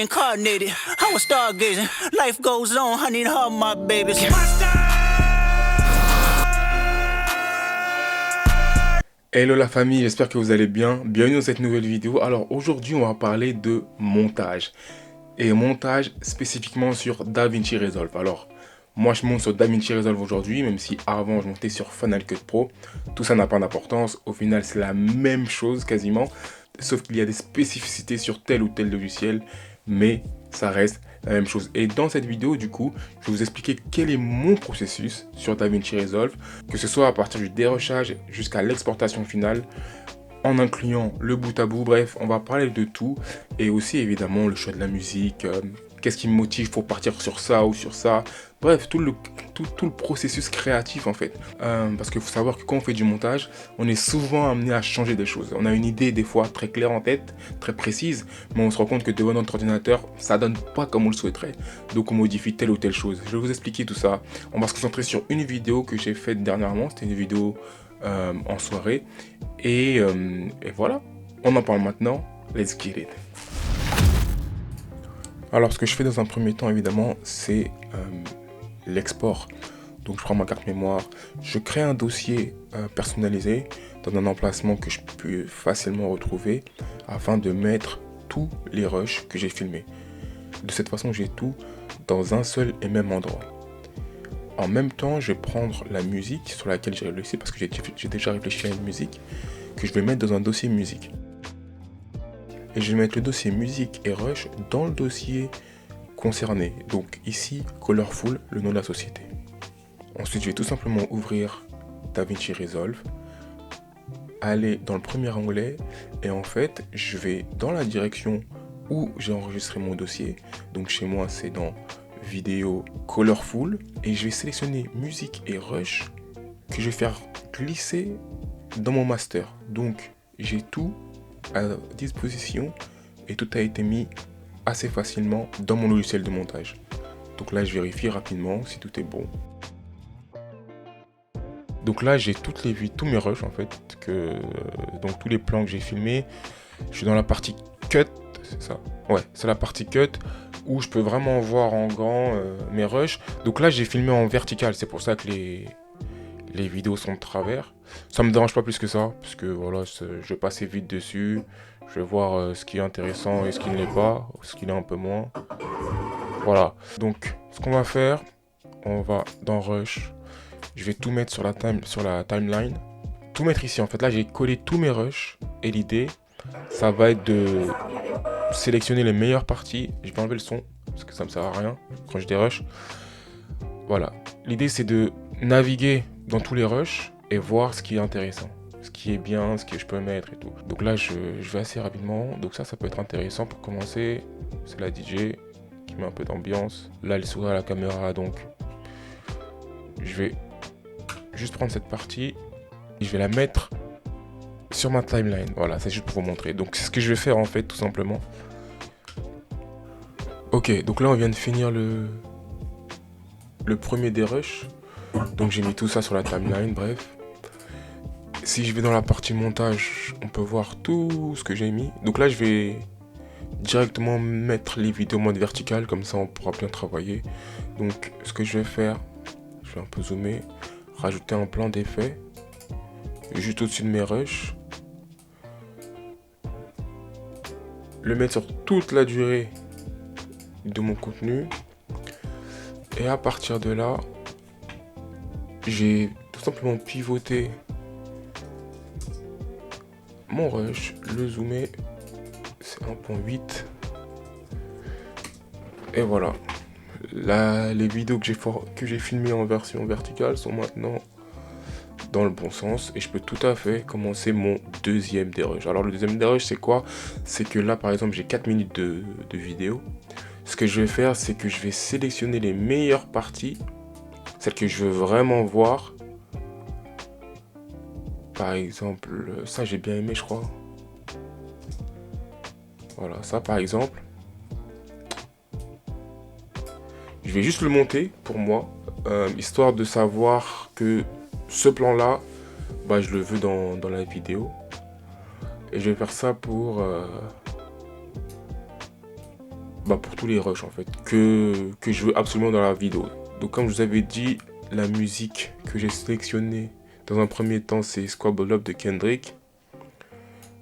reincarnated. I was stargazing. Life goes on, I need all my babies. Hello la famille, j'espère que vous allez bien. Bienvenue dans cette nouvelle vidéo. Alors aujourd'hui, on va parler de montage. Et montage spécifiquement sur DaVinci Resolve. Alors, moi je monte sur DaVinci Resolve aujourd'hui, même si avant je montais sur Final Cut Pro. Tout ça n'a pas d'importance. Au final, c'est la même chose quasiment. Sauf qu'il y a des spécificités sur tel ou tel logiciel. Mais ça reste la même chose. Et dans cette vidéo, du coup, je vais vous expliquer quel est mon processus sur DaVinci Resolve, que ce soit à partir du dérochage jusqu'à l'exportation finale, en incluant le bout à bout. Bref, on va parler de tout, et aussi évidemment le choix de la musique, qu'est-ce qui me motive pour partir sur ça ou sur ça. Bref, tout le processus créatif en fait. Parce qu'il faut savoir que quand on fait du montage, on est souvent amené à changer des choses. On a une idée des fois très claire en tête, très précise, mais on se rend compte que devant notre ordinateur, ça donne pas comme on le souhaiterait. Donc on modifie telle ou telle chose. Je vais vous expliquer tout ça. On va se concentrer sur une vidéo que j'ai faite dernièrement. C'était une vidéo en soirée. Et voilà, on en parle maintenant. Let's get it. Alors ce que je fais dans un premier temps évidemment, c'est l'export. Donc je prends ma carte mémoire, je crée un dossier personnalisé dans un emplacement que je peux facilement retrouver afin de mettre tous les rushs que j'ai filmés. De cette façon, j'ai tout dans un seul et même endroit. En même temps, je vais prendre la musique sur laquelle j'ai réfléchi, parce que j'ai déjà réfléchi à une musique que je vais mettre dans un dossier musique. Et je vais mettre le dossier musique et rush dans le dossier concerné. Donc ici, Colorful, le nom de la société. Ensuite, je vais tout simplement ouvrir DaVinci Resolve, aller dans le premier onglet, et en fait, je vais dans la direction où j'ai enregistré mon dossier. Donc chez moi, c'est dans vidéo Colorful, et je vais sélectionner musique et rush que je vais faire glisser dans mon master. Donc j'ai tout à disposition et tout a été mis assez facilement dans mon logiciel de montage. Donc là, je vérifie rapidement si tout est bon. Donc là, j'ai tous mes rushs en fait, donc tous les plans que j'ai filmés. Je suis dans la partie cut, c'est ça. Ouais, c'est la partie cut où je peux vraiment voir en grand mes rushs. Donc là, j'ai filmé en vertical, c'est pour ça que les vidéos sont de travers. Ça me dérange pas plus que ça, parce que voilà, je vais passer vite dessus. Je vais voir ce qui est intéressant et ce qui ne l'est pas, ce qui l'est un peu moins. Voilà. Donc, ce qu'on va faire, on va dans Rush. Je vais tout mettre sur la timeline. Tout mettre ici. En fait, là, j'ai collé tous mes rushs. Et l'idée, ça va être de sélectionner les meilleures parties. Je vais enlever le son, parce que ça me sert à rien quand je dérush. Voilà. L'idée, c'est de naviguer dans tous les rushs et voir ce qui est intéressant, ce qui est bien, ce que je peux mettre et tout. Donc là, je vais assez rapidement. Donc ça peut être intéressant pour commencer. C'est la DJ qui met un peu d'ambiance. Là, elle sourit à la caméra, donc je vais juste prendre cette partie et je vais la mettre sur ma timeline. Voilà, c'est juste pour vous montrer. Donc c'est ce que je vais faire en fait, tout simplement. Ok, donc là, on vient de finir le premier des rushs. Donc j'ai mis tout ça sur la timeline, bref. Si je vais dans la partie montage, on peut voir tout ce que j'ai mis. Donc là, je vais directement mettre les vidéos en mode vertical, comme ça on pourra bien travailler. Donc ce que je vais faire, je vais un peu zoomer, rajouter un plan d'effet, juste au-dessus de mes rushs. Le mettre sur toute la durée de mon contenu. Et à partir de là, j'ai tout simplement pivoté mon rush, le zoomer, c'est 1.8. Et voilà. Là, les vidéos que j'ai filmées en version verticale sont maintenant dans le bon sens. Et je peux tout à fait commencer mon deuxième dérush. Alors le deuxième dérush, c'est quoi? C'est que là, par exemple, j'ai 4 minutes de vidéo. Ce que je vais faire, c'est que je vais sélectionner les meilleures parties, celles que je veux vraiment voir. Par exemple, ça j'ai bien aimé, je crois. Voilà, ça par exemple. Je vais juste le monter pour moi, histoire de savoir que ce plan-là, je le veux dans la vidéo. Et je vais faire ça pour pour tous les rushs en fait, que je veux absolument dans la vidéo. Donc comme je vous avais dit, la musique que j'ai sélectionnée dans un premier temps, c'est Squabble Up de Kendrick.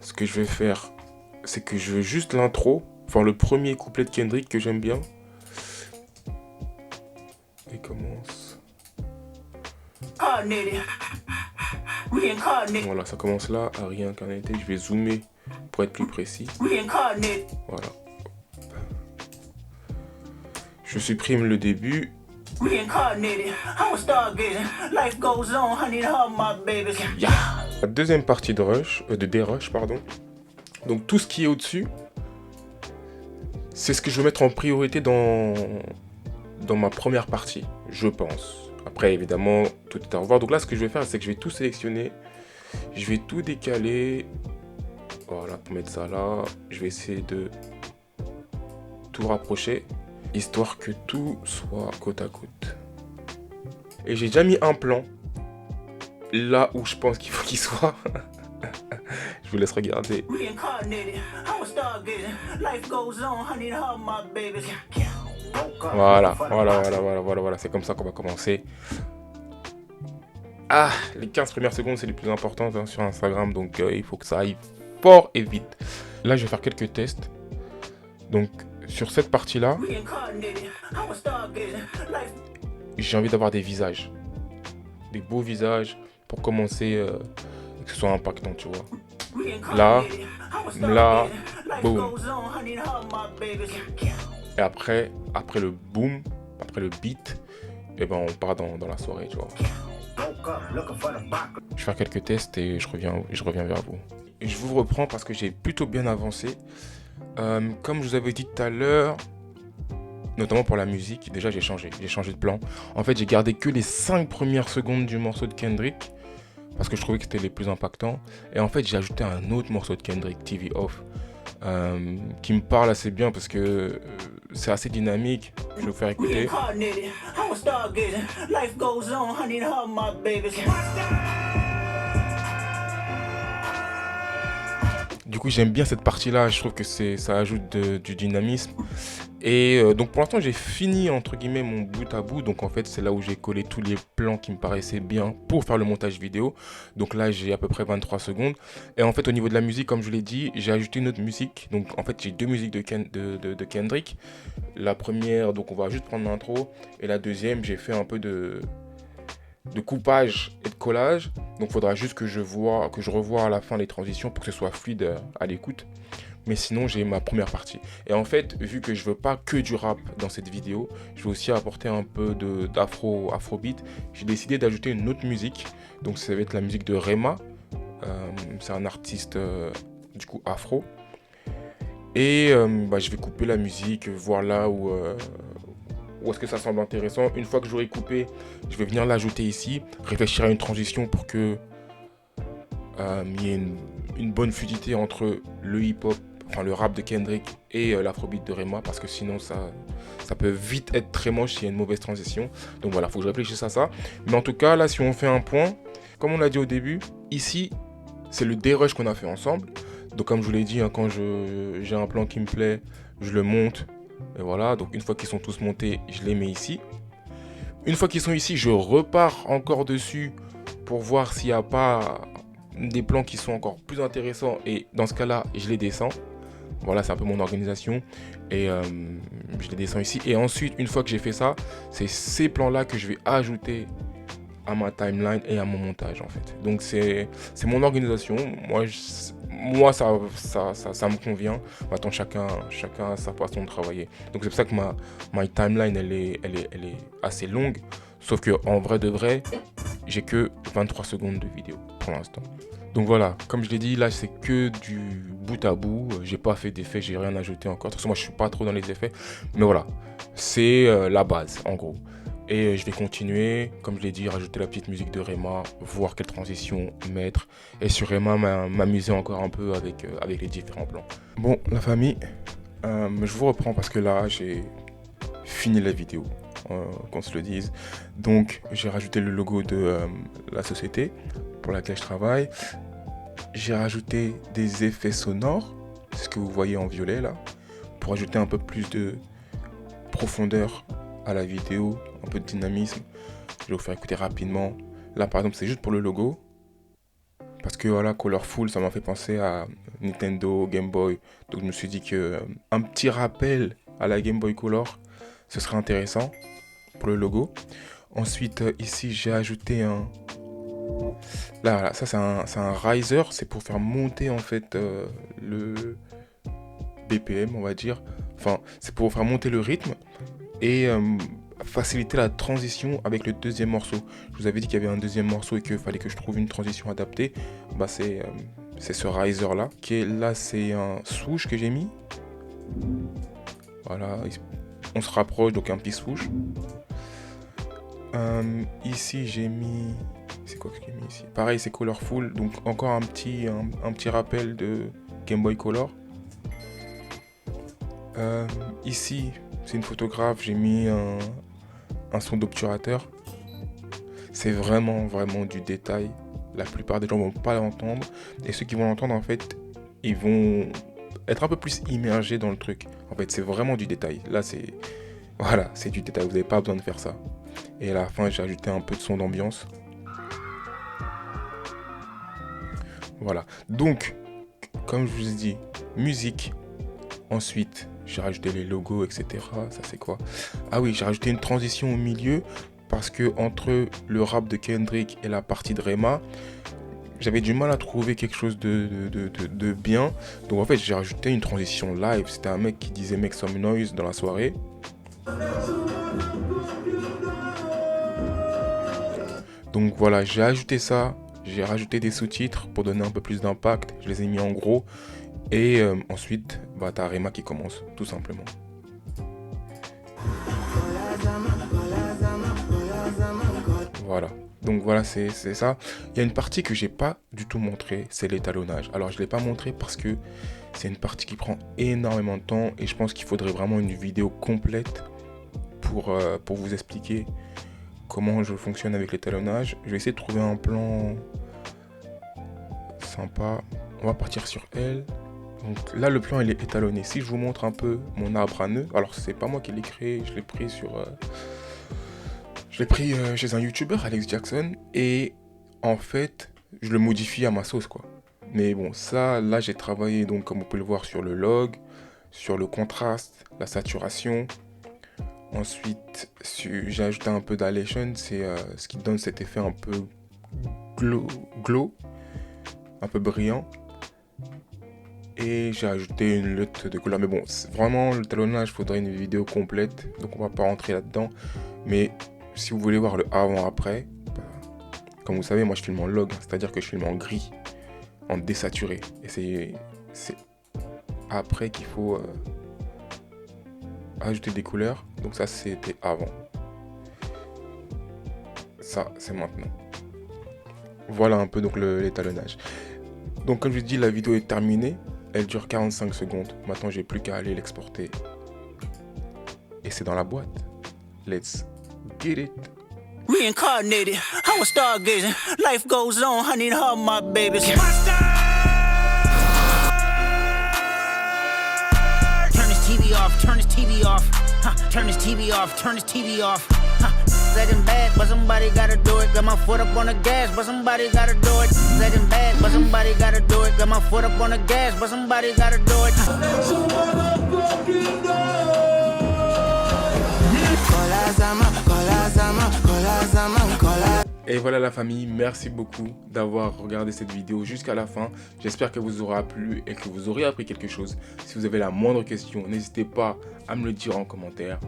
Ce que je vais faire, c'est que je veux juste l'intro, enfin le premier couplet de Kendrick que j'aime bien. Il commence. Voilà, ça commence là, à Reincarnated. Je vais zoomer pour être plus précis. Voilà. Je supprime le début. Yeah. La deuxième partie de rush, de D-Rush, pardon. Donc tout ce qui est au-dessus, c'est ce que je vais mettre en priorité dans ma première partie, je pense. Après, évidemment, tout est à revoir. Donc là, ce que je vais faire, c'est que je vais tout sélectionner. Je vais tout décaler. Voilà, pour mettre ça là. Je vais essayer de tout rapprocher, histoire que tout soit côte à côte. Et j'ai déjà mis un plan là où je pense qu'il faut qu'il soit. Je vous laisse regarder. Voilà. C'est comme ça qu'on va commencer. Ah, les 15 premières secondes, c'est les plus importantes hein, sur Instagram. Donc, il faut que ça aille fort et vite. Là, je vais faire quelques tests. Donc, sur cette partie-là, j'ai envie d'avoir des visages. Des beaux visages pour commencer, que ce soit impactant, tu vois. Là, boum. Et après le boom, après le beat, et ben on part dans la soirée, tu vois. Je vais faire quelques tests et je reviens vers vous. Et je vous reprends parce que j'ai plutôt bien avancé. Comme je vous avais dit tout à l'heure, notamment pour la musique, déjà j'ai changé de plan. En fait, j'ai gardé que les 5 premières secondes du morceau de Kendrick parce que je trouvais que c'était les plus impactants. Et en fait, j'ai ajouté un autre morceau de Kendrick, TV Off, qui me parle assez bien parce que c'est assez dynamique. Je vais vous faire écouter. Du coup, j'aime bien cette partie-là. Je trouve que ça ajoute du dynamisme. Et donc, pour l'instant, j'ai fini, entre guillemets, mon bout à bout. Donc, en fait, c'est là où j'ai collé tous les plans qui me paraissaient bien pour faire le montage vidéo. Donc là, j'ai à peu près 23 secondes. Et en fait, au niveau de la musique, comme je l'ai dit, j'ai ajouté une autre musique. Donc, en fait, j'ai deux musiques de Kendrick. La première, donc, on va juste prendre l'intro. Et la deuxième, j'ai fait un peu de coupage et de collage. Donc il faudra juste que je revoie à la fin les transitions pour que ce soit fluide à l'écoute. Mais sinon j'ai ma première partie. Et en fait, vu que je veux pas que du rap dans cette vidéo, je veux aussi apporter un peu d'afrobeat. J'ai décidé d'ajouter une autre musique. Donc ça va être la musique de Rema. C'est un artiste du coup afro. Et je vais couper la musique, voir là où est-ce que ça semble intéressant. Une fois que j'aurai coupé, je vais venir l'ajouter ici, réfléchir à une transition pour que il y ait une bonne fluidité entre le hip-hop, enfin le rap de Kendrick et l'afrobeat de Rema, parce que sinon ça peut vite être très moche s'il y a une mauvaise transition. Donc voilà, il faut que je réfléchisse à ça. Mais en tout cas, là, si on fait un point, comme on l'a dit au début, ici, c'est le D-Rush qu'on a fait ensemble. Donc comme je vous l'ai dit, hein, quand j'ai un plan qui me plaît, je le monte. Et voilà, donc une fois qu'ils sont tous montés, je les mets ici. Une fois qu'ils sont ici, je repars encore dessus pour voir s'il n'y a pas des plans qui sont encore plus intéressants. Et dans ce cas-là, je les descends. Voilà, c'est un peu mon organisation. Et je les descends ici. Et ensuite, une fois que j'ai fait ça, c'est ces plans-là que je vais ajouter à ma timeline et à mon montage en fait. Donc c'est mon organisation. Moi ça me convient. Maintenant chacun a sa façon de travailler. Donc c'est pour ça que ma timeline elle est assez longue. Sauf que en vrai de vrai, j'ai que 23 secondes de vidéo pour l'instant. Donc voilà, comme je l'ai dit, là c'est que du bout à bout. J'ai pas fait d'effets, j'ai rien ajouté encore. De toute façon, moi je suis pas trop dans les effets. Mais voilà, c'est la base en gros. Et je vais continuer, comme je l'ai dit, rajouter la petite musique de Rema, voir quelle transition mettre. Et sur Rema, m'amuser encore un peu avec les différents plans. Bon, la famille, je vous reprends parce que là, j'ai fini la vidéo, qu'on se le dise. Donc, j'ai rajouté le logo de la société pour laquelle je travaille. J'ai rajouté des effets sonores, c'est ce que vous voyez en violet là, pour ajouter un peu plus de profondeur à la vidéo, un peu de dynamisme. Je vais vous faire écouter rapidement. Là par exemple c'est juste pour le logo. Parce que voilà, Colorful, ça m'a fait penser à Nintendo, Game Boy. Donc je me suis dit que un petit rappel à la Game Boy Color, ce serait intéressant pour le logo. Ensuite, ici, j'ai ajouté un... Là, voilà, ça c'est un riser. C'est pour faire monter en fait le BPM, on va dire. Enfin, c'est pour faire monter le rythme et faciliter la transition avec le deuxième morceau. Je vous avais dit qu'il y avait un deuxième morceau et qu'il fallait que je trouve une transition adaptée. Bah c'est ce riser là. Qui est là, c'est un swoosh que j'ai mis. Voilà, on se rapproche, donc un petit swoosh. Ici j'ai mis... C'est quoi que j'ai mis ici? Pareil, c'est Colorful, donc encore un petit rappel de Game Boy Color. Ici, c'est une photographe, j'ai mis un son d'obturateur. C'est vraiment du détail. La plupart des gens vont pas l'entendre. Et ceux qui vont l'entendre, en fait, ils vont être un peu plus immergés dans le truc. En fait, c'est vraiment du détail. Là, c'est... Voilà, c'est du détail. Vous n'avez pas besoin de faire ça. Et à la fin, j'ai ajouté un peu de son d'ambiance. Voilà. Donc, comme je vous ai dit, musique. Ensuite, j'ai rajouté les logos, etc. Ça, c'est quoi? Ah oui, j'ai rajouté une transition au milieu. Parce que entre le rap de Kendrick et la partie de Rema, j'avais du mal à trouver quelque chose de bien. Donc en fait, j'ai rajouté une transition live. C'était un mec qui disait make some noise dans la soirée. Donc voilà, j'ai ajouté ça. J'ai rajouté des sous-titres pour donner un peu plus d'impact. Je les ai mis en gros. Et ensuite, bah, t'as Rema qui commence, tout simplement. Voilà, donc voilà, c'est ça. Il y a une partie que j'ai pas du tout montré, c'est l'étalonnage. Alors je l'ai pas montré parce que c'est une partie qui prend énormément de temps et je pense qu'il faudrait vraiment une vidéo complète pour vous expliquer comment je fonctionne avec l'étalonnage. Je vais essayer de trouver un plan sympa. On va partir sur elle. Donc là le plan il est étalonné. Si je vous montre un peu mon arbre à nœuds, alors c'est pas moi qui l'ai créé, je l'ai pris sur... Je l'ai pris chez un YouTuber, Alex Jackson, et en fait, je le modifie à ma sauce, quoi. Mais bon, ça, là, j'ai travaillé, donc, comme vous pouvez le voir, sur le log, sur le contraste, la saturation. Ensuite, j'ai ajouté un peu d'halation, c'est ce qui donne cet effet un peu glow, un peu brillant. Et j'ai ajouté une lutte de couleur. Mais bon, vraiment, le talonnage, il faudrait une vidéo complète, donc on va pas rentrer là-dedans. Mais... si vous voulez voir le avant-après, bah, comme vous savez, moi je filme en log, c'est-à-dire que je filme en gris, en désaturé. Et c'est après qu'il faut ajouter des couleurs. Donc ça c'était avant. Ça c'est maintenant. Voilà un peu donc l'étalonnage. Donc comme je vous dis, la vidéo est terminée. Elle dure 45 secondes. Maintenant j'ai plus qu'à aller l'exporter. Et c'est dans la boîte. Let's get it. Reincarnated, I was stargazing. Life goes on, I need all my babies. Turn this TV off, turn this TV off. Turn this TV off, turn this TV off. Letting bad, but somebody gotta do it. Got my foot up on the gas, but somebody gotta do it. Letting bad, but somebody gotta do it. Got my foot up on the gas, but somebody gotta do it. Et voilà la famille, merci beaucoup d'avoir regardé cette vidéo jusqu'à la fin. J'espère qu'elle vous aura plu et que vous aurez appris quelque chose. Si vous avez la moindre question, n'hésitez pas à me le dire en commentaire.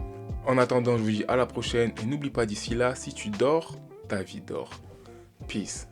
En attendant, je vous dis à la prochaine et n'oublie pas d'ici là, si tu dors, ta vie dort. Peace.